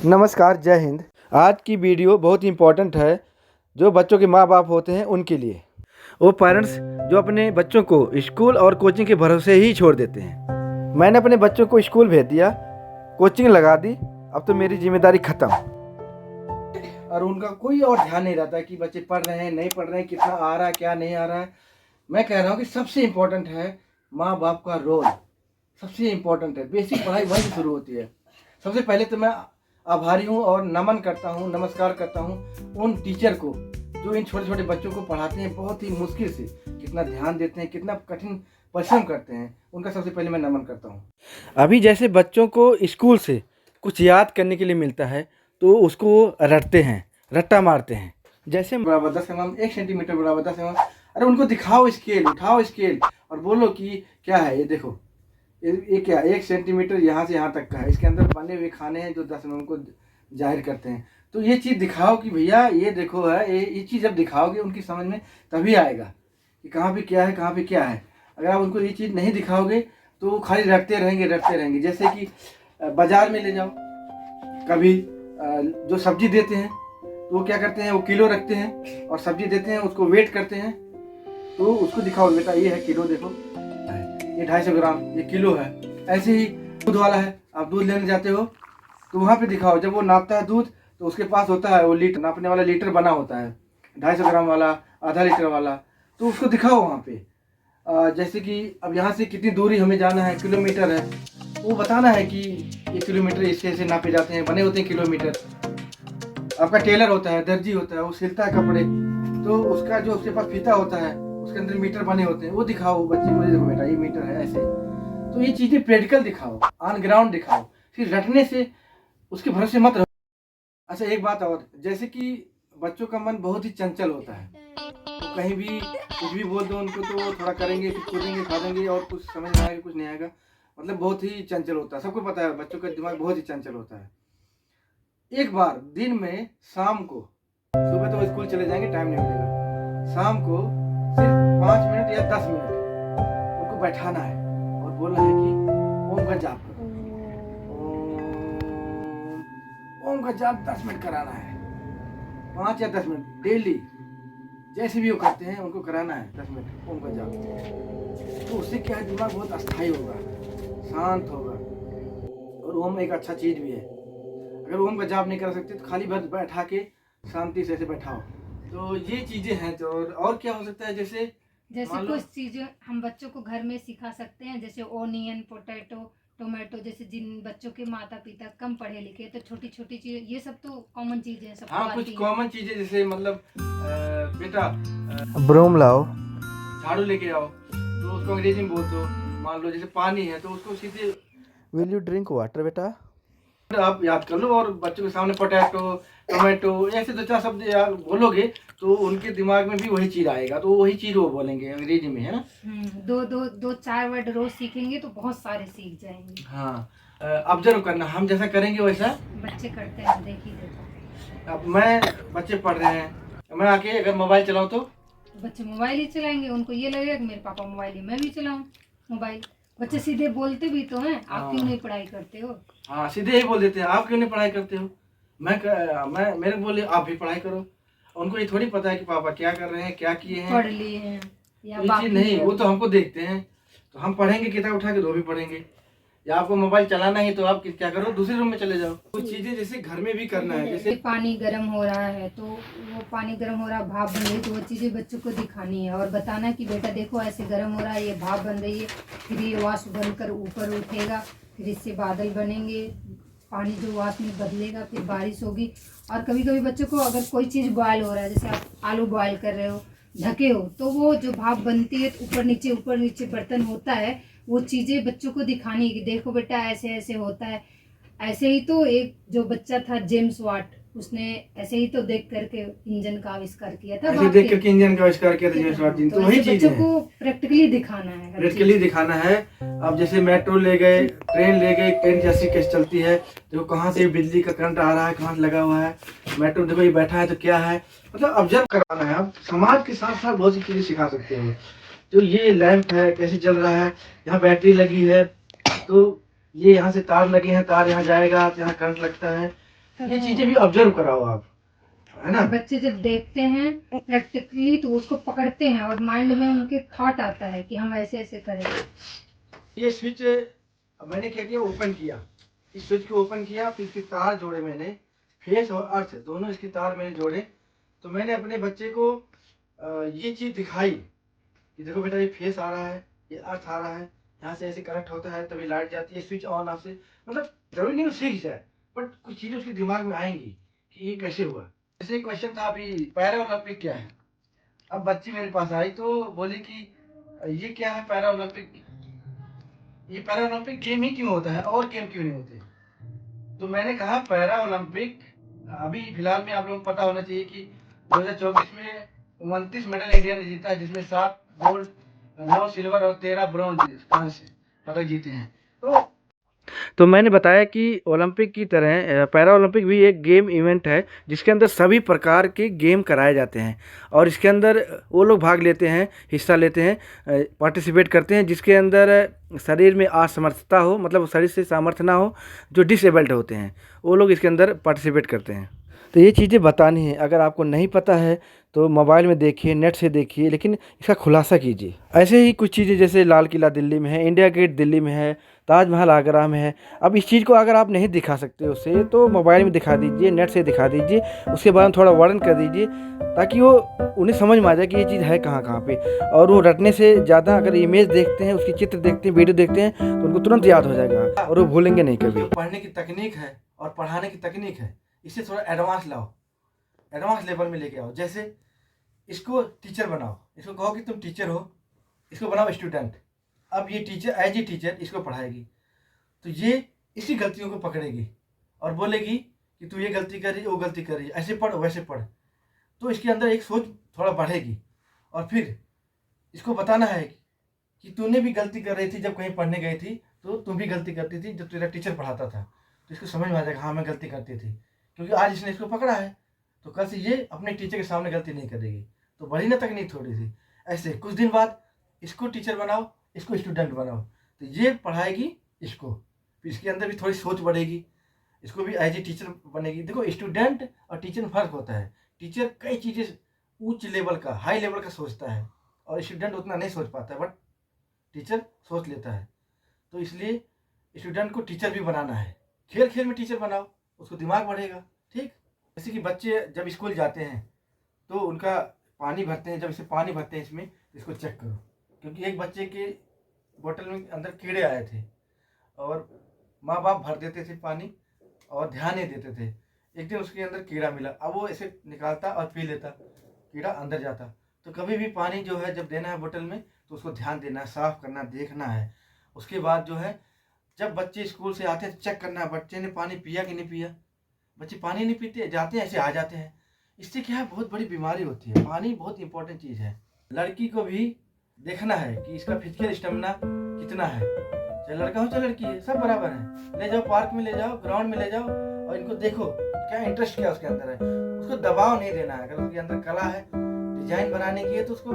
नमस्कार, जय हिंद। आज की वीडियो बहुत ही इम्पोर्टेंट है जो बच्चों के माँ बाप होते हैं उनके लिए। वो पेरेंट्स जो अपने बच्चों को स्कूल और कोचिंग के भरोसे ही छोड़ देते हैं। मैंने अपने बच्चों को स्कूल भेज दिया, कोचिंग लगा दी, अब तो मेरी जिम्मेदारी ख़त्म। और उनका कोई और ध्यान नहीं रहता कि बच्चे पढ़ रहे हैं नहीं पढ़ रहे हैं, कितना आ रहा है क्या नहीं आ रहा है। मैं कह रहा हूँ कि सबसे इम्पोर्टेंट है माँ बाप का रोल, सबसे इम्पोर्टेंट है। बेसिक पढ़ाई वहीं से शुरू होती है। सबसे पहले तो मैं आभारी हूँ और नमन करता हूँ, नमस्कार करता हूँ उन टीचर को जो इन छोटे छोटे बच्चों को पढ़ाते हैं। बहुत ही मुश्किल से कितना ध्यान देते हैं, कितना कठिन परिश्रम करते हैं, उनका सबसे पहले मैं नमन करता हूँ। अभी जैसे बच्चों को स्कूल से कुछ याद करने के लिए मिलता है तो उसको रटते हैं, रट्टा मारते हैं। जैसे बराबर 10 mm, 1 सेंटीमीटर बराबर 10 mm। अरे उनको दिखाओ स्केल, उठाओ स्केल और बोलो कि क्या है ये, देखो ये क्या 1 सेंटीमीटर यहाँ से यहाँ तक का है। इसके अंदर बने हुए खाने हैं जो 10 mm को जाहिर करते हैं। तो ये चीज़ दिखाओ कि भैया ये देखो है, ये चीज़ जब दिखाओगे उनकी समझ में तभी आएगा कि कहाँ पे क्या है, कहाँ पे क्या है। अगर आप उनको ये चीज़ नहीं दिखाओगे तो वो खाली रटते रहेंगे। जैसे कि बाज़ार में ले जाओ, कभी जो सब्जी देते हैं तो वो क्या करते हैं, वो किलो रखते हैं और सब्जी देते हैं, उसको वेट करते हैं। तो उसको दिखाओ बेटा ये है किलो, देखो ये 250 ग्राम, ये किलो है। ऐसे ही दूध वाला है, आप दूध लेने जाते हो तो वहाँ पे दिखाओ, जब वो नापता है दूध तो उसके पास होता है वो लीटर नापने वाला, लीटर बना होता है 250 ग्राम वाला, आधा लीटर वाला, तो उसको दिखाओ वहाँ पे। जैसे कि अब यहाँ से कितनी दूरी हमें जाना है, किलोमीटर है, वो बताना है कि ये किलोमीटर इससे नापे जाते हैं, बने होते हैं किलोमीटर। आपका टेलर होता है, दर्जी होता है, वो सिलता है कपड़े, तो उसका जो उसके पास फीता होता है उसके अंदर मीटर बने होते हैं, वो दिखाओ बच्चे को, देखो बेटा ये मीटर है ऐसे। तो ये चीज़ें प्रैक्टिकल दिखाओ, ऑन ग्राउंड दिखाओ, फिर रटने से उसके भरोसे मत रहो। अच्छा एक बात और, जैसे कि बच्चों का मन बहुत ही चंचल होता है, तो कहीं भी कुछ भी बोल दो उनको तो थोड़ा करेंगे, फिर कूदेंगे, खा देंगे और कुछ समझ में आएगा कुछ नहीं आएगा। मतलब बहुत ही चंचल होता है, सबको पता है बच्चों का दिमाग बहुत ही चंचल होता है। एक बार दिन में शाम को, सुबह तो स्कूल चले जाएंगे टाइम नहीं मिलेगा, शाम को सिर्फ 5 मिनट या 10 मिनट उनको बैठाना है और बोलना है कि ओम का जाप करो। ओम का जाप 10 मिनट कराना है, 5 या 10 मिनट डेली, जैसे भी वो करते हैं उनको कराना है 10 मिनट ओम का जाप। तो उससे क्या है, दिमाग बहुत अस्थायी होगा, शांत होगा। और ओम एक अच्छा चीज़ भी है। अगर ओम का जाप नहीं कर सकते तो खाली बस बैठा के शांति से बैठाओ। तो ये चीज़ें हैं। तो और क्या हो सकता है, जैसे कुछ चीजें हम बच्चों को घर में सिखा सकते हैं, जैसे ओनियन, पोटैटो, टोमेटो। जैसे जिन बच्चों के माता पिता कम पढ़े लिखे तो छोटी छोटी चीजें, ये सब तो कॉमन चीजें हैं, सबको हाँ कुछ आती कॉमन चीज़ें, जैसे मतलब बेटा ब्रूम लाओ, झाड़ू लेके आओ, तो उसको अंग्रेजी में बोल दो। मान लो जैसे पानी है तो उसको सीधे विल यू ड्रिंक वाटर बेटा, आप याद कर लो। और बच्चों के सामने पोटैटो, टोमेटो ऐसे 2-4 शब्द यार बोलोगे तो उनके दिमाग में भी वही चीज आएगा, तो वही चीज वो बोलेंगे अंग्रेजी में, है ना। दो चार वर्ड रोज सीखेंगे तो बहुत सारे सीख जाएंगे। हाँ ऑब्जर्व करना, हम जैसा करेंगे वैसा बच्चे करते हैं, देख ही देखो। अब मैं बच्चे पढ़ रहे हैं, मैं आके अगर मोबाइल चलाऊं तो बच्चे मोबाइल ही चलाएंगे, उनको ये लगेगा कि मेरे पापा मोबाइल ही, मैं भी चलाऊं मोबाइल। बच्चे सीधे बोलते भी तो हैं, आप क्यों नहीं पढ़ाई करते हो। हाँ सीधे ही बोल देते हैं, आप क्यों नहीं पढ़ाई करते हो। मैं मेरे को बोले आप भी पढ़ाई करो। उनको ये थोड़ी पता है कि पापा क्या कर रहे हैं, क्या किए हैं, पढ़ लिए हैं या ये चीज नहीं, वो तो हमको देखते हैं। तो हम पढ़ेंगे किताब उठा के, तो भी पढ़ेंगे। या आपको मोबाइल चलाना ही तो आप क्या करो, दूसरे रूम में चले जाओ। कुछ चीजें जैसे घर में भी करना है, जैसे पानी गर्म हो रहा है तो वो पानी गर्म हो रहा है, भाप बन रही, तो वो चीज़ें बच्चों को दिखानी है और बताना कि बेटा देखो ऐसे गर्म हो रहा है, ये भाप बन रही है, फिर ये वाष्प बनकर ऊपर उठेगा, फिर इससे बादल बनेंगे, पानी जो वाष्प में बदलेगा, फिर बारिश होगी। और कभी कभी बच्चों को अगर कोई चीज़ बॉयल हो रहा है, जैसे आप आलू बॉयल कर रहे हो, ढके हो, तो वो जो भाप बनती है तो ऊपर नीचे बर्तन होता है, वो चीज़ें बच्चों को दिखानी है कि देखो बेटा ऐसे ऐसे होता है। ऐसे ही तो एक जो बच्चा था जेम्स वाट, उसने ऐसे ही तो देख करके इंजन का आविष्कार किया था, ऐसे देख करके इंजन का आविष्कार किया था जेम्स वाट जी। तो वही चीज बच्चों को प्रैक्टिकली दिखाना है, प्रैक्टिकली दिखाना है। अब जैसे मेट्रो ले गए, ट्रेन ले गए, ट्रेन जैसी कैसे चलती है, देखो कहाँ से बिजली का करंट आ रहा है, कहाँ से लगा हुआ है। मेट्रो देखो ये बैठा है तो क्या है, मतलब ऑब्जर्व करवाना है। आप समाज के साथ साथ बहुत सी चीजें सिखा सकते हो। जो ये लैंप है कैसे चल रहा है, यहाँ बैटरी लगी है तो ये यहाँ से तार लगे हैं, तार यहाँ जाएगा तो यहाँ करंट लगता है। ये चीजें भी ऑब्जर्व कराओ आप, है ना। बच्चे जब देखते हैं प्रैक्टिकली तो उसको पकड़ते हैं और माइंड में उनके थॉट आता है कि हम ऐसे ऐसे करें। ये स्विच मैंने क्या किया, ओपन किया, इस स्विच को ओपन किया, फिर इसके तार जोड़े मैंने, फेस और अर्थ दोनों इसके तार मैंने जोड़े। तो मैंने अपने बच्चे को ये चीज दिखाई कि देखो बेटा ये फेस आ रहा है, ये अर्थ आ रहा है, यहाँ से ऐसे कनेक्ट होता है तभी लाइट जाती है, स्विच ऑन ऑफ से, मतलब जरूरी नहीं वो सीख जाए, बट कुछ चीजें उसके दिमाग में आएंगी कि ये कैसे हुआ। जैसे क्वेश्चन था अभी पैरा ओलंपिक क्या है, अब बच्ची मेरे पास आई तो बोली कि ये क्या है पैरा ओलंपिक, ये पैरा ओलंपिक गेम ही क्यों होता है और गेम क्यों नहीं होते। तो मैंने कहा पैरा ओलंपिक अभी फिलहाल में आप लोगों को पता होना चाहिए कि 2024 में 29 मेडल इंडिया ने जीता है, जिसमें 7 गोल्ड, 9 सिल्वर और 13 ब्रॉन्ज पदक जीते हैं। तो मैंने बताया कि ओलंपिक की तरह पैरा ओलंपिक भी एक गेम इवेंट है जिसके अंदर सभी प्रकार के गेम कराए जाते हैं और इसके अंदर वो लोग भाग लेते हैं, हिस्सा लेते हैं, पार्टिसिपेट करते हैं जिसके अंदर शरीर में असमर्थता हो, मतलब शरीर से सामर्थ्य ना हो, जो डिसेबल्ड होते हैं वो लोग इसके अंदर पार्टिसिपेट करते हैं। तो ये चीज़ें बतानी है, अगर आपको नहीं पता है तो मोबाइल में देखिए, नेट से देखिए, लेकिन इसका खुलासा कीजिए। ऐसे ही कुछ चीज़ें जैसे लाल किला दिल्ली में है, इंडिया गेट दिल्ली में है, ताजमहल आगरा में है। अब इस चीज़ को अगर आप नहीं दिखा सकते उसे तो मोबाइल में दिखा दीजिए, नेट से दिखा दीजिए, उसके बारे में थोड़ा वर्णन कर दीजिए ताकि वो उन्हें समझ में आ जाए कि ये चीज़ है कहाँ कहाँ पे। और वो रटने से ज़्यादा अगर इमेज देखते हैं, उसकी चित्र देखते हैं, वीडियो देखते हैं तो उनको तुरंत याद हो जाएगा और वो भूलेंगे नहीं कभी। पढ़ने की तकनीक है और पढ़ाने की तकनीक है, इसे थोड़ा एडवांस लाओ, एडवांस लेवल में लेके आओ। जैसे इसको टीचर बनाओ, इसको कहो कि तुम टीचर हो, इसको बनाओ स्टूडेंट। अब ये टीचर एज ए टीचर इसको पढ़ाएगी तो ये इसी गलतियों को पकड़ेगी और बोलेगी कि तू ये गलती कर रही है, वो गलती कर रही है, ऐसे पढ़ वैसे पढ़। तो इसके अंदर एक सोच थोड़ा बढ़ेगी और फिर इसको बताना है कि तूने भी गलती कर रही थी, जब कहीं पढ़ने गई थी तो तुम भी गलती करती थी जब तेरा टीचर पढ़ाता था। तो इसको समझ में आ जाएगा हाँ मैं गलती करती थी, क्योंकि आज इसने इसको पकड़ा है तो कल से ये अपने टीचर के सामने गलती नहीं करेगी। तो बढ़ी ना तकनीक थोड़ी सी। ऐसे कुछ दिन बाद इसको टीचर बनाओ, इसको स्टूडेंट बनाओ, तो ये पढ़ाएगी इसको, फिर इसके अंदर भी थोड़ी सोच बढ़ेगी, इसको भी एज ए टीचर बनेगी। देखो स्टूडेंट और टीचर में फ़र्क होता है, टीचर कई चीज़ें उच्च लेवल का, हाई लेवल का सोचता है और स्टूडेंट उतना नहीं सोच पाता है, बट टीचर सोच लेता है। तो इसलिए स्टूडेंट को टीचर भी बनाना है, खेल खेल में टीचर बनाओ, उसको दिमाग बढ़ेगा। ठीक, जैसे कि बच्चे जब स्कूल जाते हैं तो उनका पानी भरते हैं, जब इसे पानी भरते हैं इसमें इसको चेक करो, क्योंकि एक बच्चे के बोतल में अंदर कीड़े आए थे और माँ बाप भर देते थे पानी और ध्यान नहीं देते थे। एक दिन उसके अंदर कीड़ा मिला, अब वो ऐसे निकालता और पी लेता, कीड़ा अंदर जाता। तो कभी भी पानी जो है जब देना है बोतल में तो उसको ध्यान देना है, साफ करना, देखना है। उसके बाद जो है जब बच्चे स्कूल से आते हैं तो चेक करना है बच्चे ने पानी पिया कि नहीं पिया। बच्चे पानी नहीं पीते, जाते हैं ऐसे आ जाते हैं, इससे क्या है बहुत बड़ी बीमारी होती है। पानी बहुत इंपॉर्टेंट चीज़ है। लड़की को भी देखना है कि इसका फिजिकल स्टेमिना कितना है, चाहे लड़का हो चाहे लड़की है, सब बराबर है। ले जाओ पार्क में, ले जाओ ग्राउंड में ले जाओ और इनको देखो क्या इंटरेस्ट क्या उसके अंदर है। उसको दबाव नहीं देना है, अगर उसके अंदर कला है, डिजाइन बनाने की है तो उसको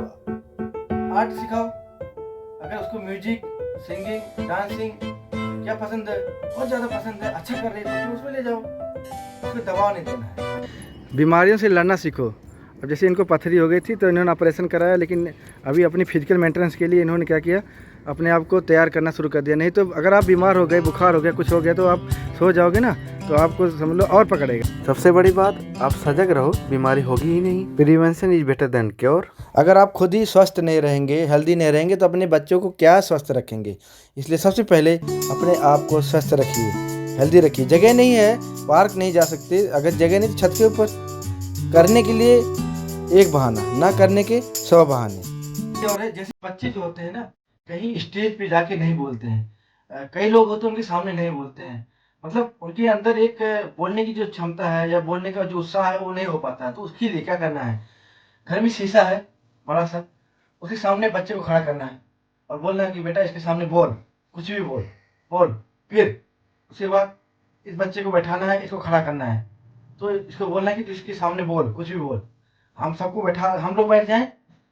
आर्ट सिखाओ। अगर उसको म्यूजिक, सिंगिंग, डांसिंग क्या पसंद है, बहुत ज़्यादा पसंद है, अच्छा कर रही है तो उसमें ले जाओ, उसको दबाव नहीं देना है। बीमारियों से लड़ना सीखो। अब जैसे इनको पथरी हो गई थी तो इन्होंने ऑपरेशन कराया, लेकिन अभी अपनी फिजिकल मेंटेनेंस के लिए इन्होंने क्या किया, अपने आप को तैयार करना शुरू कर दिया। नहीं तो अगर आप बीमार हो गए, बुखार हो गया, कुछ हो गया तो आप सो जाओगे ना तो आपको समझ लो और पकड़ेगा। सबसे बड़ी बात, आप सजग रहो, बीमारी होगी ही नहीं। Prevention is better than cure. अगर आप खुद ही स्वस्थ नहीं रहेंगे, हेल्दी नहीं रहेंगे तो अपने बच्चों को क्या स्वस्थ रखेंगे। इसलिए सबसे पहले अपने आप को स्वस्थ रखिए, हेल्दी रखिए। जगह नहीं है, पार्क नहीं जा सकते, अगर जगह नहीं तो छत के ऊपर। करने के लिए एक बहाना, ना करने के 100 बहाने। और जैसे बच्चे जो होते हैं ना, कहीं स्टेज पे जाके नहीं बोलते हैं, कई लोग होते हैं उनके सामने नहीं बोलते हैं, मतलब उनके अंदर एक बोलने की जो क्षमता है या बोलने का जो उत्साह है वो नहीं हो पाता है। तो उसके लिए क्या करना है, घर में शीशा है बड़ा सा, उसके सामने बच्चे को खड़ा करना है और बोलना है कि बेटा इसके सामने बोल, कुछ भी बोल बोल। फिर उसके बाद इस बच्चे को बैठाना है, इसको खड़ा करना है, तो इसको बोलना है कि तू इसके सामने बोल, कुछ भी बोल। हम सबको बैठा, हम लोग बैठ जाएं,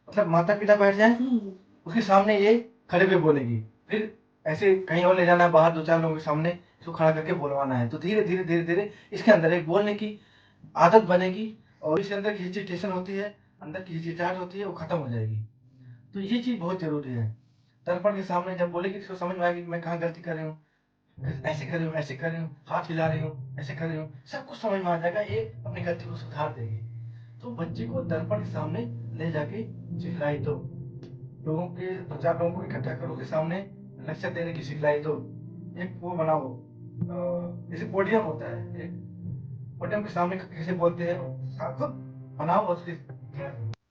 मतलब माता पिता बैठ जाएं, उसके सामने ये खड़े हुए बोलेगी। फिर ऐसे कहीं और ले जाना है बाहर, 2-4 लोगों के सामने, इसको खड़ा करके बोलवाना है। तो धीरे धीरे धीरे धीरे इसके अंदर एक बोलने की आदत बनेगी और इसके अंदर की हिचकिचाहट होती है, अंदर की हिचकिचाहट होती है, वो खत्म हो जाएगी। तो ये चीज़ बहुत ज़रूरी है। दर्पण के सामने जब बोलेगी तो उसको समझ में आएगी कि मैं कहाँ गलती कर रही हूँ, ऐसे कर रही हूँ, ऐसे कर रही हूँ, हाथ हिला रही हूँ, ऐसे कर रही हूँ, सब कुछ समझ में आ जाएगा, ये अपनी गलती को सुधार देगी। तो बच्चे को दर्पण के सामने ले जाके सिखलाई दो। लोगों के 50 लोगों को इकट्ठा करो के सामने लेक्चर देने की सिखलाई दो। एक वो बनाओ, जैसे पोडियम होता है, एक पोडियम के सामने कैसे बोलते हैं, आप खुद बनाओ और फिर